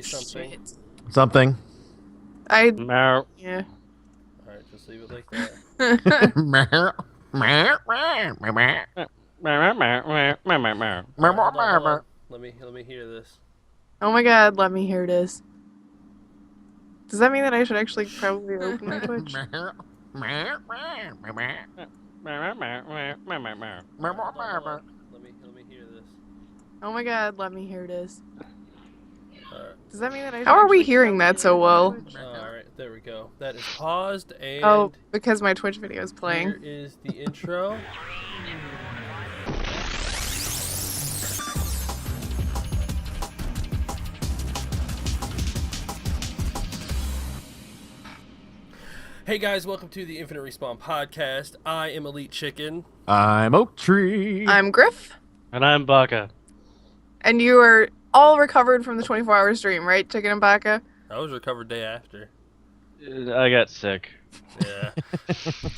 Say something. Shit. Something. Meow. Yeah. Alright, just leave it like that. Hold on. Let me hear this. Oh my god, let me hear this. Does that mean that I should actually probably open my Twitch? Let me hear this. Oh my god, let me hear this. Alright. Does that mean that I should How are we hearing that so well? Alright, there we go. That is paused and Oh, because my Twitch video is playing. here is the intro. Hey guys, welcome to the Infinite Respawn podcast. I am Elite Chicken. I'm Oak Tree. I'm Grif. And I'm Baka. And you are all recovered from the 24-hour stream, right, Chicken and Baka? I was recovered day after. I got sick. Yeah.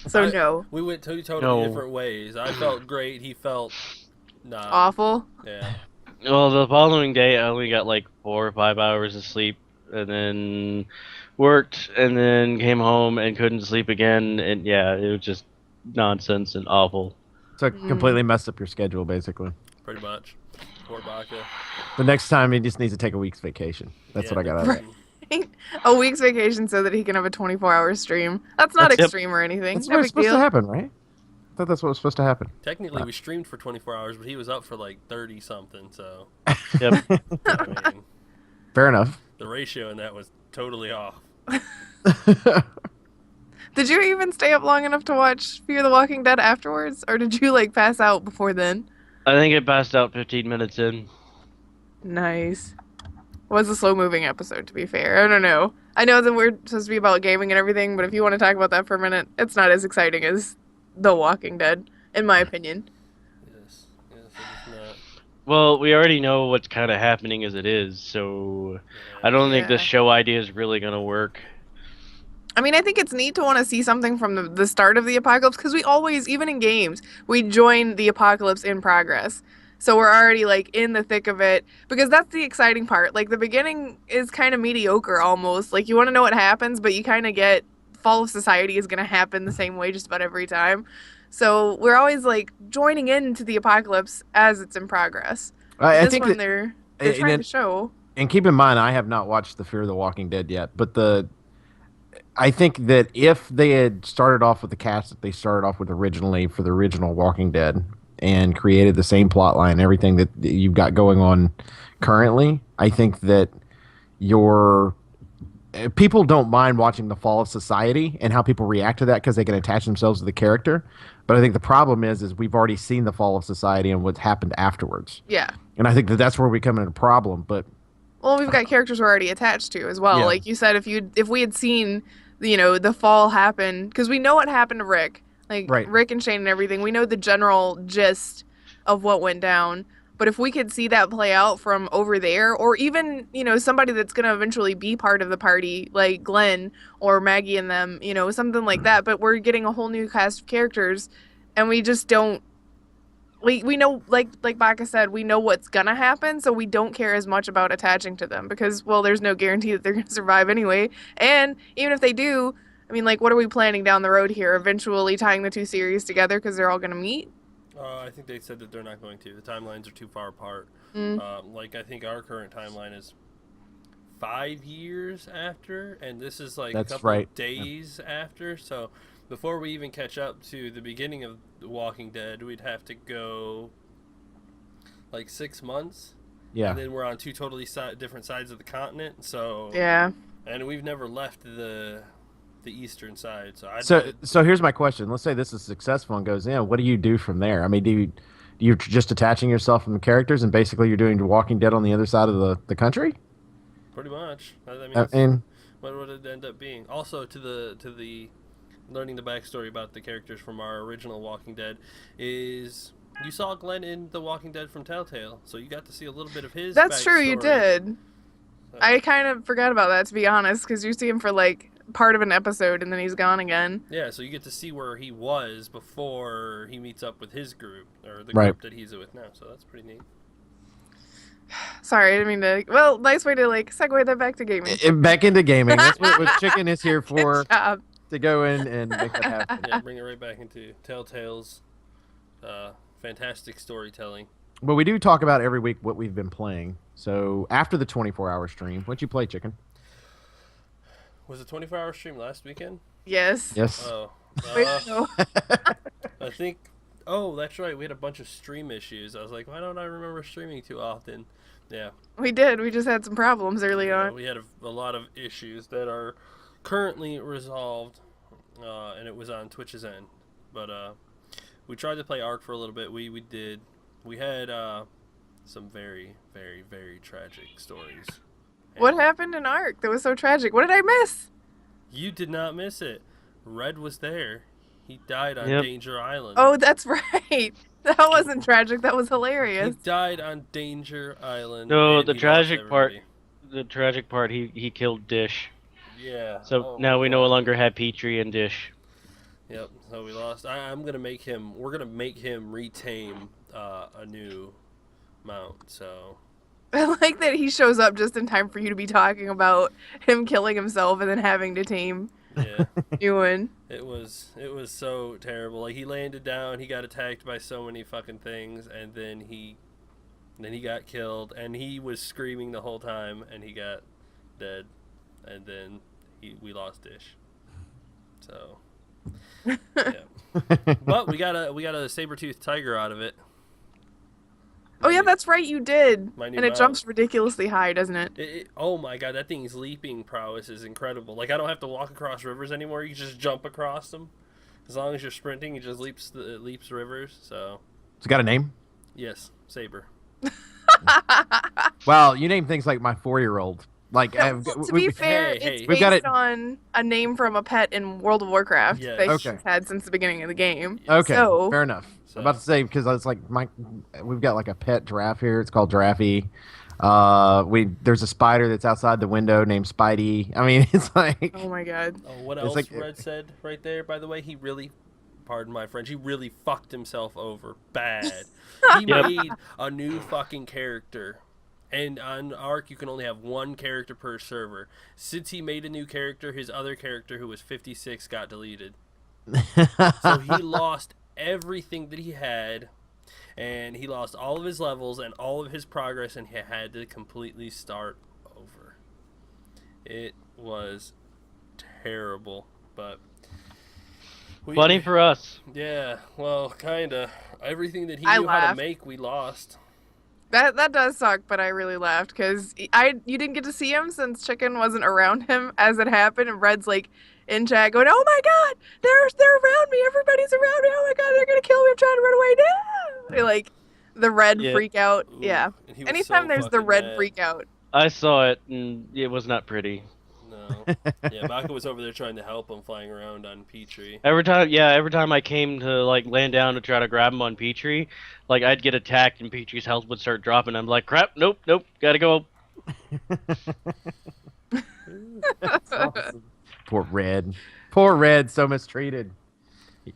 So no. We went two totally different ways. I felt great. He felt awful. Yeah. Well, the following day I only got like 4 or 5 hours of sleep, and then worked, and then came home and couldn't sleep again, and yeah, it was just nonsense and awful. So it completely messed up your schedule, basically. Pretty much. Poor Baka. The next time he just needs to take a week's vacation. That's what I got out of it. A week's vacation so that he can have a 24-hour stream. That's not extreme or anything. That's no what's big supposed deal. to happen, right? I thought that's what was supposed to happen. Technically, we streamed for 24 hours, but he was up for like 30-something, so... Yep. I mean, Fair enough. the ratio in that was totally off. Did you even stay up long enough to watch Fear the Walking Dead afterwards? Or did you, like, pass out before then? I think it passed out 15 minutes in. Nice. Was a slow-moving episode, to be fair. I don't know. I know that we're supposed to be about gaming and everything, but if you want to talk about that for a minute, it's not as exciting as The Walking Dead, in my opinion. Yes, it is not. Well, we already know what's kind of happening as it is, so I don't think this show idea is really going to work. I mean, I think it's neat to want to see something from the start of the apocalypse, because we always, even in games, we join the apocalypse in progress. So we're already, like, in the thick of it, because that's the exciting part. Like, the beginning is kind of mediocre, almost. Like, you want to know what happens, but you kind of get fall of society is going to happen the same way just about every time. So we're always, like, joining into the apocalypse as it's in progress. I think that they're trying to show. And keep in mind, I have not watched the Fear the Walking Dead yet, but I think that if they had started off with the cast that they started off with originally for the original Walking Dead and created the same plot line, everything that you've got going on currently, I think that people don't mind watching the fall of society and how people react to that because they can attach themselves to the character. But I think the problem is we've already seen the fall of society and what's happened afterwards. Yeah. And I think that's where we come into a problem. But well, we've got characters we're already attached to as well. Yeah. Like you said, if we had seen, the fall happen, because we know what happened to Rick. Like, right. Rick and Shane and everything. We know the general gist of what went down. But if we could see that play out from over there, or even, somebody that's going to eventually be part of the party, like Glenn or Maggie and them, something like that. But we're getting a whole new cast of characters, and we just don't. We know, like Baka said, we know what's going to happen, so we don't care as much about attaching to them. Because, well, there's no guarantee that they're going to survive anyway. And even if they do, I mean, like, what are we planning down the road here? Eventually tying the two series together because they're all going to meet? I think they said that they're not going to. The timelines are too far apart. I think our current timeline is 5 years after, and this is like a couple of days after. So before we even catch up to the beginning of The Walking Dead, we'd have to go like 6 months. Yeah. And then we're on two totally different sides of the continent. So yeah. And we've never left the eastern side. So here's my question. Let's say this is successful and goes in. What do you do from there? I mean, you're just attaching yourself from the characters, and basically you're doing Walking Dead on the other side of the country? Pretty much. What would it end up being? Also, to the learning the backstory about the characters from our original Walking Dead is you saw Glenn in The Walking Dead from Telltale, so you got to see a little bit of his. That's true. You backstory. did. So. I kind of forgot about that, to be honest, because you see him for like part of an episode and then he's gone again. Yeah, so you get to see where he was before he meets up with his group, or the group that he's with now, so that's pretty neat. Sorry, I didn't mean to. Well, nice way to segue that back to gaming. Back into gaming. That's what Chicken is here for. Good job. To go in and make that happen. Yeah, bring it right back into Telltale's fantastic storytelling. Well, we do talk about every week what we've been playing. So after the 24-hour stream, what'd you play, Chicken? Was it 24-hour stream last weekend? Yes. Yes. Oh. Wait, no. I think. Oh, that's right. We had a bunch of stream issues. I was like, why don't I remember streaming too often? Yeah. We did. We just had some problems early on. We had a lot of issues that are currently resolved, and it was on Twitch's end. But we tried to play Ark for a little bit. We did. We had some very, very, very tragic stories. What happened in Ark that was so tragic? What did I miss? You did not miss it. Red was there. He died on Danger Island. Oh, that's right. That wasn't tragic. That was hilarious. He died on Danger Island. No, the tragic part. The tragic part. He killed Dish. Yeah. So now we no longer have Petrie and Dish. Yep. So we lost. I'm gonna make him. We're gonna make him retame a new mount. So. I like that he shows up just in time for you to be talking about him killing himself and then having to tame. Yeah. Ewan. It was so terrible. Like, he landed down, he we attacked by so many fucking things, and then he got killed, and he was screaming the whole time, and he got dead, and then we lost Dish. So yeah. But we got a saber-toothed tiger out of it. Oh yeah, that's right, you did. And it jumps ridiculously high, doesn't it? Oh my god, that thing's leaping prowess is incredible. Like, I don't have to walk across rivers anymore. You just jump across them. As long as you're sprinting, it just leaps rivers. So. It's got a name? Yes, Saber. Well, you name things like my 4-year-old. Like, yeah, to be fair, it's based on a name from a pet in World of Warcraft that he's had since the beginning of the game. Okay, so, fair enough. I'm about to say, because it's like we've got like a pet giraffe here. It's called Giraffe. There's a spider that's outside the window named Spidey. I mean, it's like. Oh my god. Oh, what else Red said right there? By the way, he really, pardon my French, he really fucked himself over bad. He made a new fucking character. And on Ark, you can only have one character per server. Since he made a new character, his other character, who was 56, got deleted. So he lost everything that he had, and he lost all of his levels and all of his progress, and he had to completely start over. It was terrible, but... Funny for us. Yeah, well, kinda. Everything that he knew how to make, we lost. That does suck, but I really laughed because you didn't get to see him since Chicken wasn't around him as it happened, and Red's like in chat going, "Oh my god, they're around me, everybody's around me, oh my god, they're gonna kill me, I'm trying to run away now." Like the Red freak out. Ooh, yeah. Anytime there's the Red freak out. I saw it and it was not pretty. No. Yeah, Baka was over there trying to help him, flying around on Petrie. Every time I came to like land down to try to grab him on Petrie, like I'd get attacked and Petrie's health would start dropping. I'm like, crap, nope, gotta go. Awesome. Poor Red, so mistreated.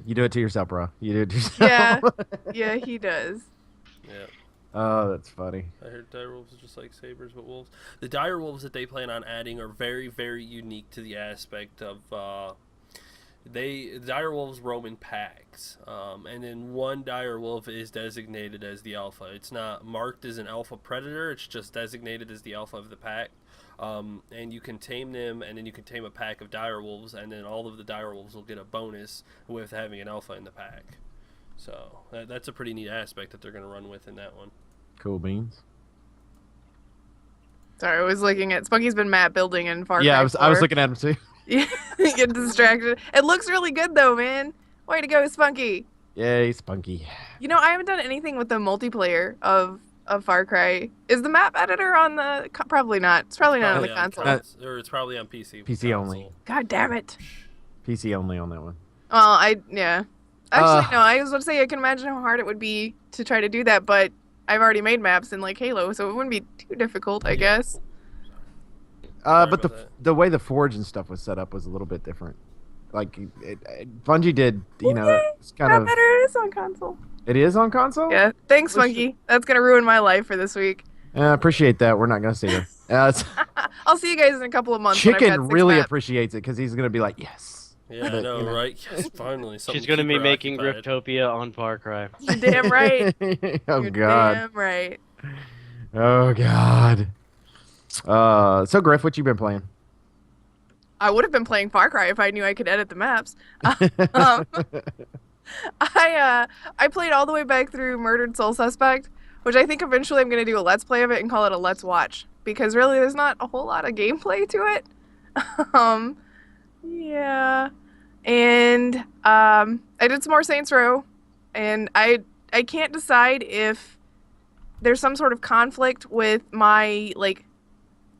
You do it to yourself, bro. You do it to yourself. Yeah, he does. Yeah. Oh, that's funny. I heard direwolves are just like sabers, but wolves. The direwolves that they plan on adding are very, very unique to the aspect of direwolves roam in packs, and then one direwolf is designated as the alpha. It's not marked as an alpha predator. It's just designated as the alpha of the pack. And you can tame them, and then you can tame a pack of direwolves, and then all of the direwolves will get a bonus with having an alpha in the pack. So that's a pretty neat aspect that they're going to run with in that one. Cool beans. Sorry, I was looking at Spunky's been map building in Far Cry 4. I was looking at him too. Yeah, get distracted. It looks really good though, man. Way to go, Spunky. Yay, Spunky. You know, I haven't done anything with the multiplayer of Far Cry. Is the map editor on the... Probably not. It's probably not on the console. Or it's probably on PC. PC only. God damn it. PC only on that one. Well, yeah. Actually, no, I was going to say I can imagine how hard it would be to try to do that, but I've already made maps in like Halo, so it wouldn't be too difficult, I guess. But the way the Forge and stuff was set up was a little bit different. Like, Bungie did, it's kind of... better it is on console. It is on console? Yeah. Thanks, Funky. That's going to ruin my life for this week. I appreciate that. We're not going to see her. I'll see you guys in a couple of months. Chicken really appreciates it because he's going to be like, yes. Yeah, I know, right? Yes, finally. She's going to be making Griftopia on Far Cry. You're damn right. Oh, You're God. damn right. Oh, God. So, Grif, what you been playing? I would have been playing Far Cry if I knew I could edit the maps. I played all the way back through Murdered Soul Suspect, which I think eventually I'm going to do a Let's Play of it and call it a Let's Watch. Because really, there's not a whole lot of gameplay to it. Yeah. And I did some more Saints Row. And I can't decide if there's some sort of conflict with my, like,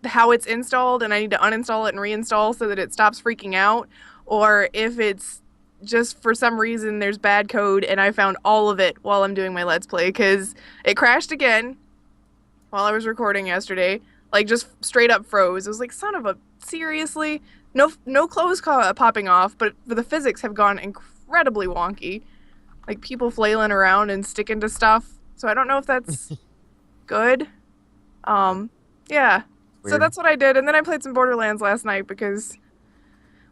how it's installed and I need to uninstall it and reinstall so that it stops freaking out, or if it's just for some reason there's bad code and I found all of it while I'm doing my Let's Play, because it crashed again while I was recording yesterday, like just straight up froze. It was like, son of a, seriously? No clothes popping off, but the physics have gone incredibly wonky, like people flailing around and sticking to stuff, so I don't know if that's good. Yeah. Weird. So that's what I did, and then I played some Borderlands last night because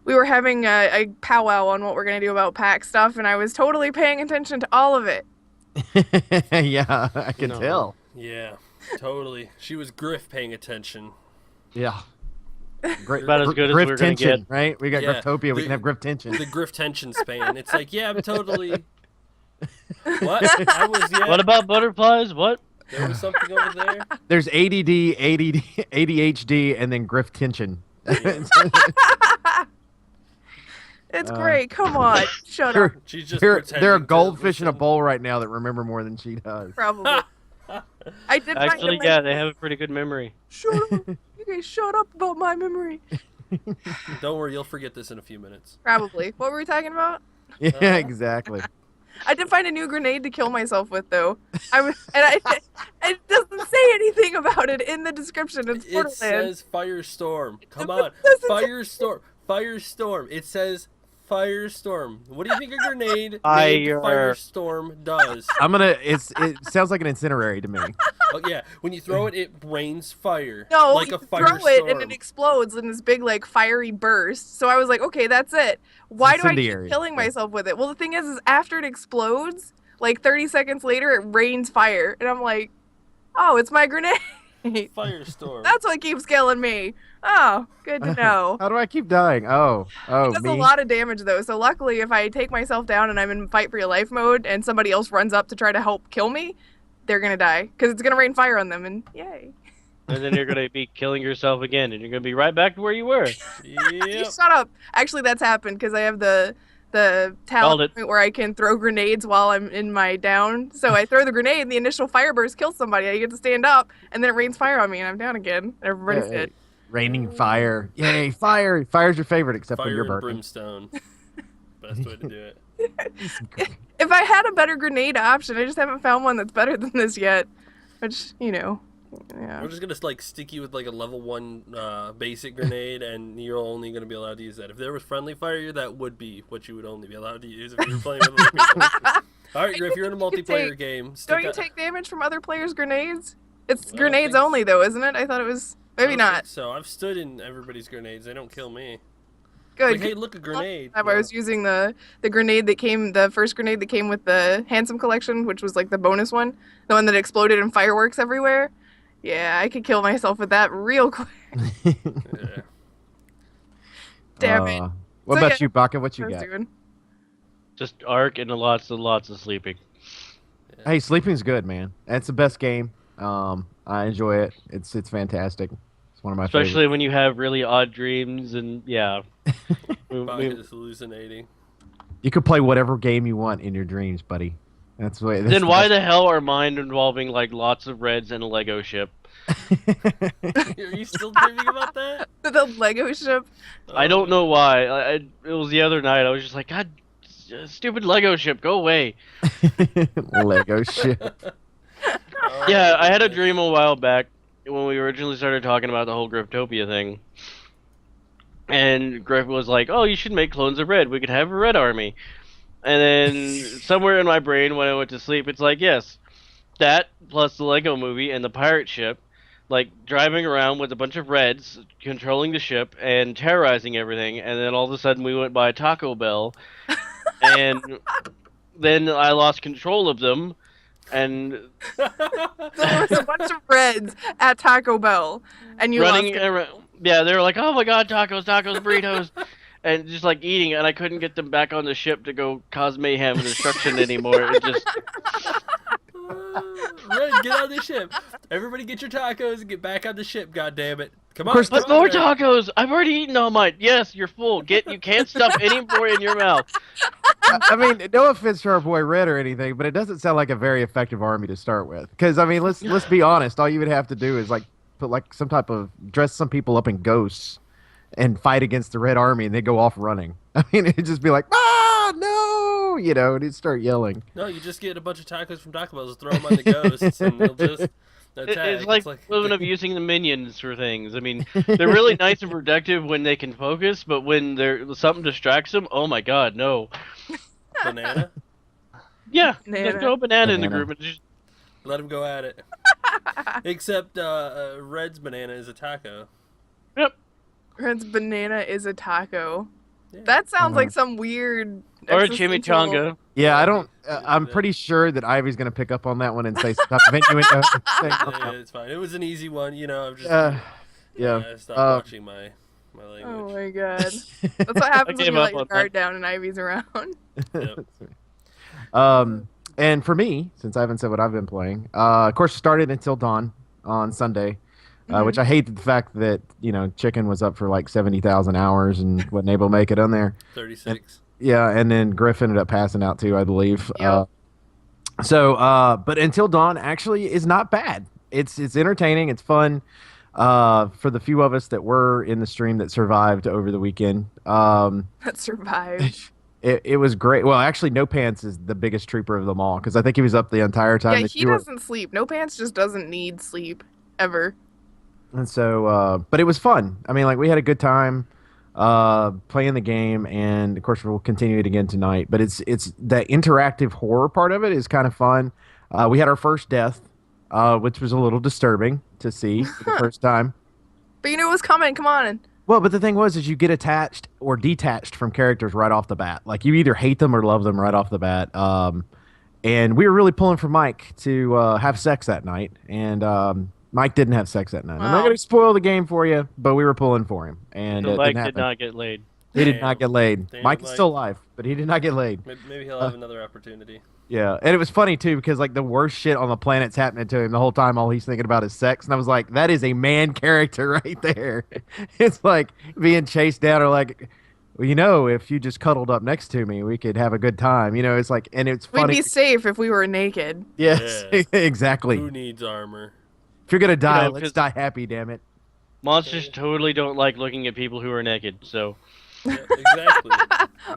we were having a powwow on what we're going to do about pack stuff, and I was totally paying attention to all of it. Yeah, I can tell. Yeah, totally. She was Grif paying attention. Yeah. Great, about as good as we're going to get. Right? We got Griftopia, we can have Grif tension. The Grif tension span. It's like, yeah, I'm totally... What? What about butterflies? What? There was something over there. There's ADD, ADHD, and then Grif tension. Yeah. It's great. Come on. Shut up. She's just there are goldfish in a bowl right now that remember more than she does. Probably. I did actually, yeah, they have a pretty good memory. Shut up. You guys shut up about my memory. Don't worry, you'll forget this in a few minutes. Probably. What were we talking about? Yeah, exactly. I did find a new grenade to kill myself with, though. It doesn't say anything about it in the description. It's Borderlands. It says Firestorm. Come on. Firestorm. Firestorm. It says Firestorm. What do you think a grenade named Firestorm does? It sounds like an incendiary to me. Oh, yeah. When you throw it, it rains fire. No, like you a firestorm. throw it and it explodes in this big, like, fiery burst. So I was like, okay, that's it. Why do I keep killing myself with it? Well, the thing is after it explodes, like 30 seconds later, it rains fire. And I'm like, oh, it's my grenade. Firestorm. That's what keeps killing me. Oh, good to know. How do I keep dying? Oh, it does a lot of damage, though. So luckily, if I take myself down and I'm in fight for your life mode and somebody else runs up to try to help kill me, they're going to die. Because it's going to rain fire on them, and yay. And then you're going to be killing yourself again, and you're going to be right back to where you were. Yep. Shut up. Actually, that's happened, because I have the talent point where I can throw grenades while I'm in my down. So I throw the grenade, and the initial fire burst kills somebody. I get to stand up, and then it rains fire on me, and I'm down again. Everybody's dead. Raining fire. Yay, fire. Fire's your favorite, except when you're burning. Fire and brimstone. Best way to do it. If I had a better grenade option, I just haven't found one that's better than this yet. Which, yeah. We're just gonna like stick you with like a level 1 basic grenade, and you're only gonna be allowed to use that. If there was friendly fire, that would be what you would only be allowed to use if you were playing with other people. All right, if you're in a multiplayer game, don't you take damage from other players' grenades? It's grenades only, though, isn't it? I thought it was maybe not. So I've stood in everybody's grenades. They don't kill me. Good. Like, hey, look, a grenade. I was using the grenade that came, the first grenade that came with the Handsome Collection, which was like the bonus one, the one that exploded in fireworks everywhere. Yeah, I could kill myself with that real quick. Yeah. Damn it. What about you, Baka? What you got? Doing? Just Ark and lots of sleeping. Yeah. Hey, sleeping's good, man. That's the best game. I enjoy it. It's fantastic. It's one of my favorites. Especially when you have really odd dreams and yeah. Baka is hallucinating. You could play whatever game you want in your dreams, buddy. That's the way. Then why the hell are mine involving like lots of reds and a Lego ship? Are you still dreaming about that? The Lego ship? I don't know why. It was the other night. I was just like, God, stupid Lego ship, go away. Lego ship. Yeah, I had a dream a while back when we originally started talking about the whole Griftopia thing. And Grif was like, oh, you should make clones of red. We could have a red army. And then somewhere in my brain when I went to sleep, it's like, yes, that plus the Lego movie and the pirate ship like driving around with a bunch of Reds, controlling the ship and terrorizing everything, and then all of a sudden we went by Taco Bell, and then I lost control of them, and So there was a bunch of Reds at Taco Bell, and you running lost around. Yeah, they were like, "Oh my God, tacos, tacos, burritos," and just like eating, and I couldn't get them back on the ship to go cause mayhem and destruction anymore. It just Red, get on the ship. Everybody get your tacos and get back on the ship, goddammit. Come on. But more tacos! I've already eaten all mine. Yes, you're full. You can't stuff any more in your mouth. I mean, no offense to our boy Red or anything, but it doesn't sound like a very effective army to start with. Because I mean, let's be honest. All you would have to do is like put like some type of dress some people up in ghosts and fight against the Red Army, and they go off running. I mean, it'd just be like, no, and it'd start yelling. No, you just get a bunch of tacos from Taco Bell, just throw them on the ghosts, and they'll just attack. It's like equivalent of using the minions for things. I mean, they're really nice and productive when they can focus, but when something distracts them, oh my God, no. Banana? Yeah, let's go banana in the group and just let them go at it. Except Red's banana is a taco. Yep. Red's banana is a taco. Yeah. That sounds like some weird. Or a chimichanga. Yeah, I don't. I'm pretty sure that Ivy's gonna pick up on that one and say stuff. Innuendo. Yeah, it's fine. It was an easy one, I'm just. I stopped watching my language. Oh my God. That's what happens when you let your guard down and Ivy's around. Yep. And for me, since I haven't said what I've been playing, of course, started Until Dawn on Sunday, which I hate the fact that Chicken was up for like 70,000 hours and wasn't able to make it on there. 36. And then Grif ended up passing out too, I believe. Yep. But Until Dawn actually is not bad. It's entertaining. It's fun. For the few of us that were in the stream that survived over the weekend. That survived. It was great. Well, actually, No Pants is the biggest trooper of them all because I think he was up the entire time. Yeah, he doesn't sleep. No Pants just doesn't need sleep ever. And so, but it was fun. I mean, like we had a good time playing the game, and of course we'll continue it again tonight. But it's the interactive horror part of it is kind of fun. We had our first death, which was a little disturbing to see for the first time. But you knew it was coming. Come on. Well, but the thing is you get attached or detached from characters right off the bat. Like you either hate them or love them right off the bat. And we were really pulling for Mike to have sex that night, and Mike didn't have sex that night. Wow. I'm not going to spoil the game for you, but we were pulling for him, and so Mike did not get laid. He did not get laid. Damn, Mike is still alive, but he did not get laid. Maybe he'll have another opportunity. Yeah, and it was funny too because like the worst shit on the planet's happening to him the whole time. All he's thinking about is sex, and I was like, that is a man character right there. It's like being chased down, or like, well, if you just cuddled up next to me, we could have a good time. It's like, and it's funny. We'd be safe if we were naked. Yes, Yeah. exactly. Who needs armor? If you're gonna die, let's die happy. Damn it. Monsters totally don't like looking at people who are naked, so. Yeah, exactly.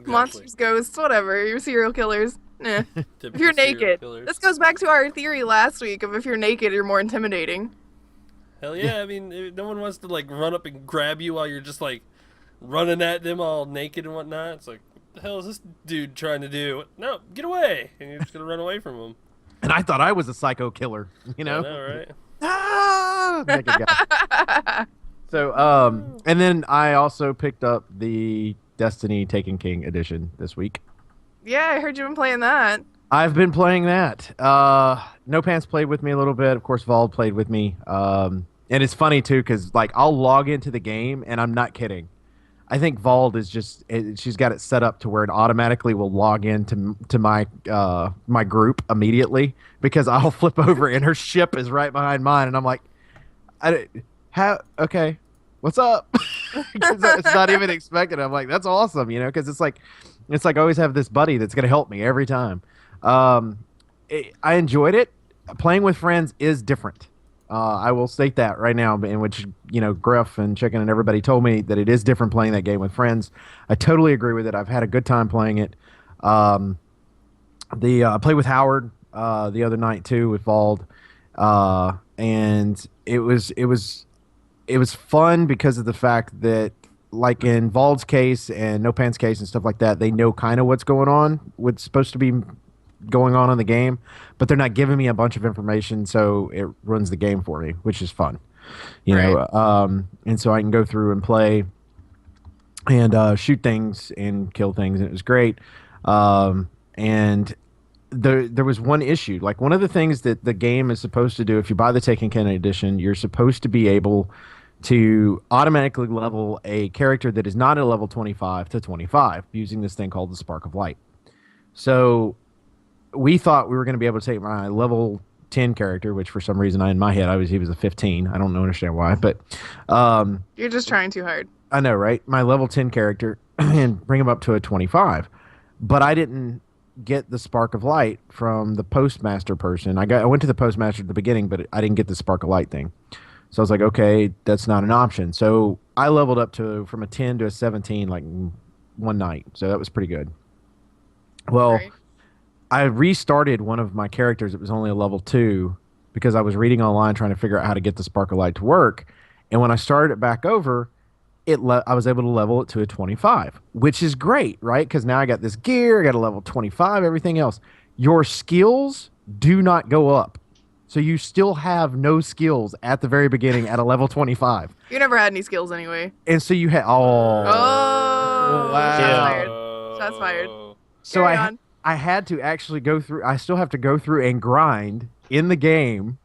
Monsters, ghosts, whatever. You're serial killers. If you're naked. This goes back to our theory last week of if you're naked, you're more intimidating. Hell yeah, I mean, no one wants to, like, run up and grab you while you're just, like, running at them all naked and whatnot. It's like, what the hell is this dude trying to do? No, get away! And you're just gonna run away from him. And I thought I was a psycho killer, I know, right? Ah! Naked guy. So, and then I also picked up the Destiny Taken King edition this week. Yeah, I heard you've been playing that. I've been playing that. No Pants played with me a little bit. Of course, Vald played with me. And it's funny, too, because, like, I'll log into the game, and I'm not kidding. I think Vald is she's got it set up to where it automatically will log into my my group immediately because I'll flip over and her ship is right behind mine, and I'm like, okay, what's up? It's not even expected. I'm like, that's awesome, because it's like I always have this buddy that's gonna help me every time. I enjoyed it. Playing with friends is different. I will state that right now, in which, Grif and Chicken and everybody told me that it is different playing that game with friends. I totally agree with it. I've had a good time playing it. I played with Howard the other night too with Vald, and it was fun because of the fact that, like in Vald's case and No Pants case and stuff like that, they know kind of what's going on, what's supposed to be going on in the game, but they're not giving me a bunch of information, so it runs the game for me, which is fun. you know, and so I can go through and play and shoot things and kill things, and it was great. And there was one issue. Like, one of the things that the game is supposed to do, if you buy the Taken Ken edition, you're supposed to be able to automatically level a character that is not at level 25 to 25 using this thing called the Spark of Light. So we thought we were going to be able to take my level 10 character, which for some reason in my head he was a 15. I don't understand why, but you're just trying too hard. I know, right? My level 10 character and bring him up to a 25. But I didn't get the Spark of Light from the Postmaster person. I went to the Postmaster at the beginning, but I didn't get the Spark of Light thing. So I was like, okay, that's not an option. So I leveled up from a 10 to a 17 like one night. So that was pretty good. Well, I restarted one of my characters. It was only a level 2 because I was reading online trying to figure out how to get the Spark of Light to work. And when I started it back over, I was able to level it to a 25, which is great, right? Because now I got this gear, I got a level 25, everything else. Your skills do not go up. So you still have no skills at the very beginning at a level 25. You never had any skills anyway. And so you had... Oh, wow. Shots fired. So I had to actually go through... I still have to go through and grind in the game.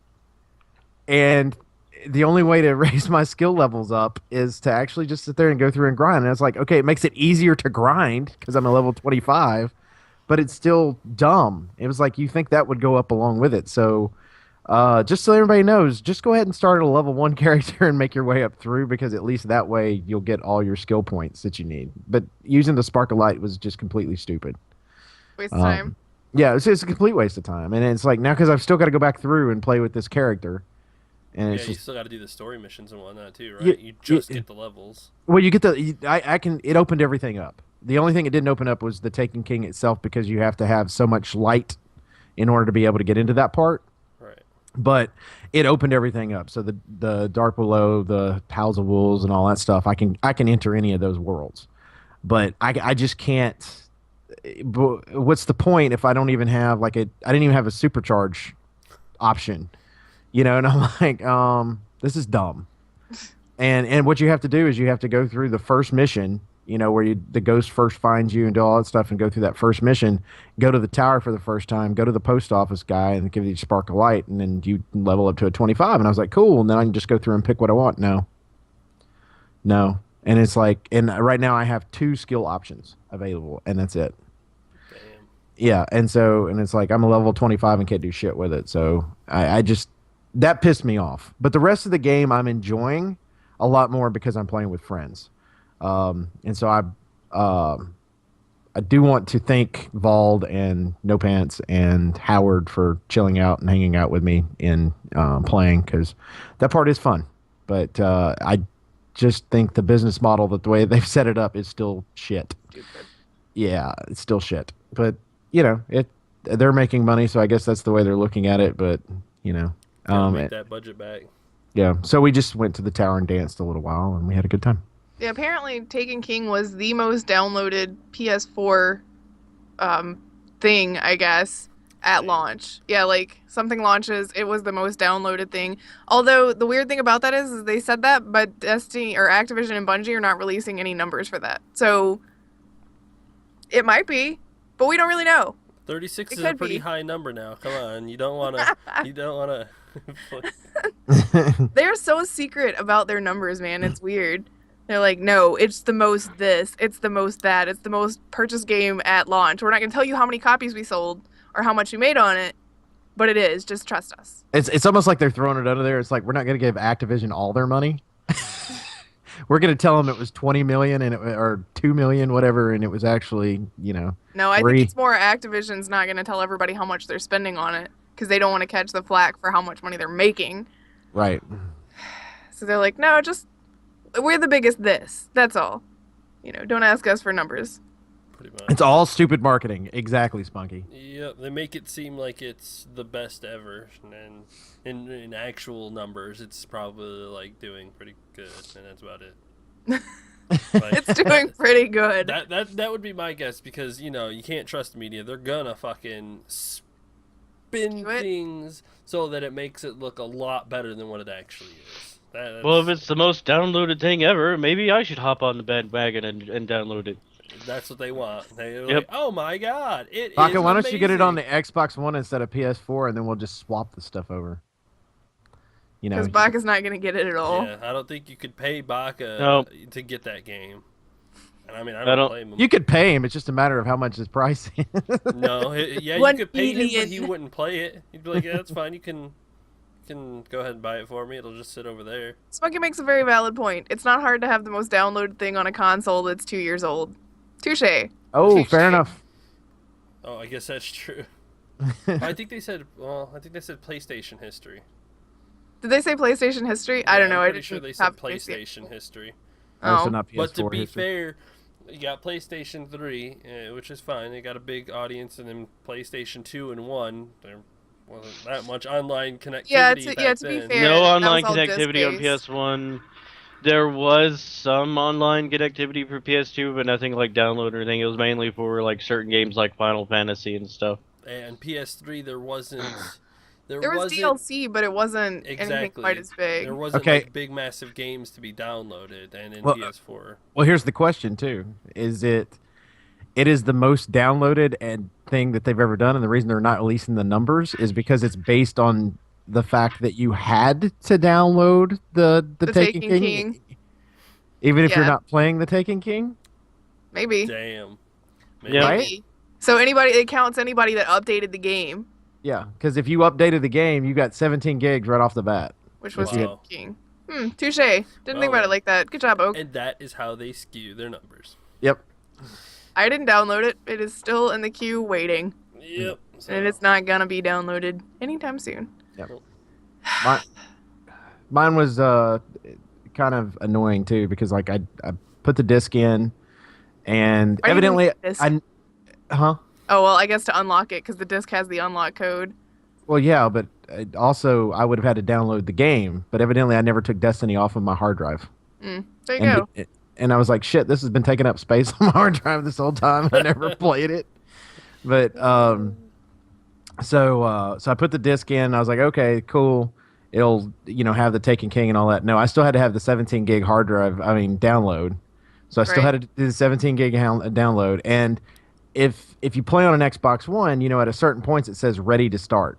And the only way to raise my skill levels up is to actually just sit there and go through and grind. And it's like, okay, it makes it easier to grind because I'm a level 25. But it's still dumb. It was like, you think that would go up along with it. So... just so everybody knows, just go ahead and start at a level 1 character and make your way up through, because at least that way you'll get all your skill points that you need. But using the Spark of Light was just completely stupid. Waste of time. Yeah, it's a complete waste of time. And it's like, now because I've still got to go back through and play with this character. And it's you still got to do the story missions and whatnot too, right? You just get the levels. Well, you get it opened everything up. The only thing it didn't open up was the Taken King itself, because you have to have so much light in order to be able to get into that part. But it opened everything up. So the Dark Below, the House of Wolves, and all that stuff, I can enter any of those worlds. But I just can't. What's the point if I don't even have I didn't even have a supercharge option, you know? And I'm like, this is dumb. And what you have to do is you have to go through the first mission, you know, where the ghost first finds you and do all that stuff, and go through that first mission, go to the tower for the first time, go to the post office guy and give you a Spark of Light, and then you level up to a 25. And I was like, cool. And then I can just go through and pick what I want. No. And it's like, and right now I have 2 skill options available, and that's it. Damn. Yeah. And it's like, I'm a level 25 and can't do shit with it. So I just, that pissed me off. But the rest of the game I'm enjoying a lot more because I'm playing with friends. And so I do want to thank Vald and No Pants and Howard for chilling out and hanging out with me in playing, because that part is fun. But I just think the business model, the way they've set it up, is still shit. Stupid. Yeah, it's still shit. But you know, they're making money, so I guess that's the way they're looking at it. But you know, make that budget back. Yeah. So we just went to the tower and danced a little while, and we had a good time. Yeah, apparently Taken King was the most downloaded PS4 thing, I guess, at launch. Yeah, like, something launches, it was the most downloaded thing. Although, the weird thing about that is they said that, but Destiny, or Activision and Bungie are not releasing any numbers for that. So, it might be, but we don't really know. 36 is a pretty high number now. Come on, you don't want to... They're so secret about their numbers, man. It's weird. They're like, no, it's the most this, it's the most that, it's the most purchased game at launch. We're not going to tell you how many copies we sold or how much we made on it, but it is. Just trust us. It's almost like they're throwing it under there. It's like, we're not going to give Activision all their money. We're going to tell them it was 20 million or 2 million, whatever, and it was actually, you know. No, I think it's more Activision's not going to tell everybody how much they're spending on it, because they don't want to catch the flack for how much money they're making. Right. So they're like, no, just... we're the biggest this. That's all. You know, don't ask us for numbers. Pretty much. It's all stupid marketing. Exactly, Spunky. Yep, they make it seem like it's the best ever, and in actual numbers, it's probably like doing pretty good, and that's about it. Like, it's doing pretty good. That would be my guess, because you know you can't trust the media. They're gonna fucking spin things so that it makes it look a lot better than what it actually is. Well, if it's the most downloaded thing ever, maybe I should hop on the bandwagon and download it. That's what they want. They're like, oh my god, it Baka, is why don't you get it on the amazing. Xbox One instead of PS4, and then we'll just swap the stuff over. You know, Because Baka's not gonna get it at all. Yeah, I don't think you could pay Baka to get that game. And I mean, I don't blame him. You could pay him. It's just a matter of how much his price is. No, yeah, you could pay him, but he wouldn't play it. He'd be like, yeah, that's fine. You can go ahead and buy it for me. It'll just sit over there. Smokey makes a very valid point. It's not hard to have the most downloaded thing on a console that's 2 years old. Touche. Oh, Touche. fair enough. Oh, I guess that's true. I think they said PlayStation history. Did they say PlayStation history? I don't know. I'm I pretty didn't sure they have said PlayStation history. Also not PS4 But to be history. fair, you got PlayStation 3, which is fine. They got a big audience, and then PlayStation 2 and 1, there wasn't that much online connectivity back to be then. fair, No that online was all connectivity on disc-based. PS1. There was some online connectivity for PS2, but nothing like download or anything. It was mainly for like certain games like Final Fantasy and stuff. And PS3, there wasn't. There was DLC, but it wasn't anything quite as big. There wasn't like big, massive games to be downloaded, and in PS4. Well, here's the question too: it is the most downloaded and thing that they've ever done, and the reason they're not releasing the numbers is because it's based on the fact that you had to download the Taken King, even if you're not playing the Taken King. Maybe. Damn. Maybe. Right? So it counts anybody that updated the game. Yeah, because if you updated the game, you got 17 gigs right off the bat. Which was Taken King. Touche. Didn't think about it like that. Good job, Oak. And that is how they skew their numbers. Yep. I didn't download it. It is still in the queue waiting. Yep. And it's not gonna be downloaded anytime soon. Yep. Mine was kind of annoying too because like I put the disc in, and evidently Oh well, I guess to unlock it because the disc has the unlock code. Well, yeah, but also I would have had to download the game, but evidently I never took Destiny off of my hard drive. There you go. And I was like, shit, this has been taking up space on my hard drive this whole time. I never played it. But so I put the disc in. I was like, okay, cool. It'll have the Taken King and all that. No, I still had to have the 17 gig hard drive. I mean download. So I still had to do the 17 gig download. And if you play on an Xbox One, at a certain point it says ready to start.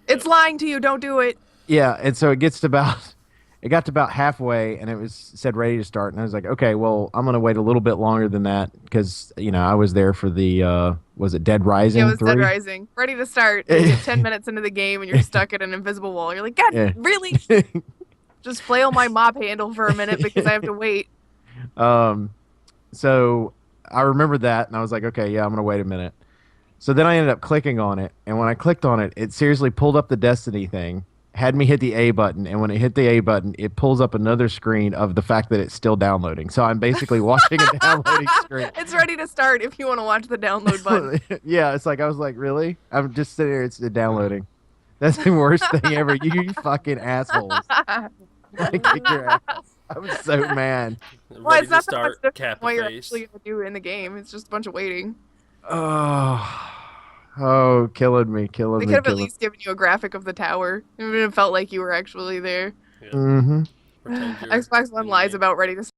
It's lying to you. Don't do it. Yeah, and so it got to about halfway, and it said ready to start, and I was like, okay, well, I'm gonna wait a little bit longer than that because I was there for the was it Dead Rising? Yeah, it was 3? Dead Rising. Ready to start. You get 10 minutes into the game and you're stuck at an invisible wall. You're like, God, really? Just flail my mop handle for a minute because I have to wait. So I remembered that, and I was like, okay, yeah, I'm gonna wait a minute. So then I ended up clicking on it, and when I clicked on it, it seriously pulled up the Destiny thing, had me hit the A button, and when it hit the A button, it pulls up another screen of the fact that it's still downloading. So I'm basically watching a downloading screen. It's ready to start if you want to watch the download button. Yeah, it's like I was like, really? I'm just sitting there, it's downloading. That's the worst thing ever. You fucking assholes. I kick your ass. I was so mad. Well, it's not that much different cap what you're face. actually going to do in the game. It's just a bunch of waiting. Oh, killing me. They could have at least given you a graphic of the tower. It would have felt like you were actually there. Yeah. Mm-hmm. Pretend you're Xbox One in the lies game. about ready to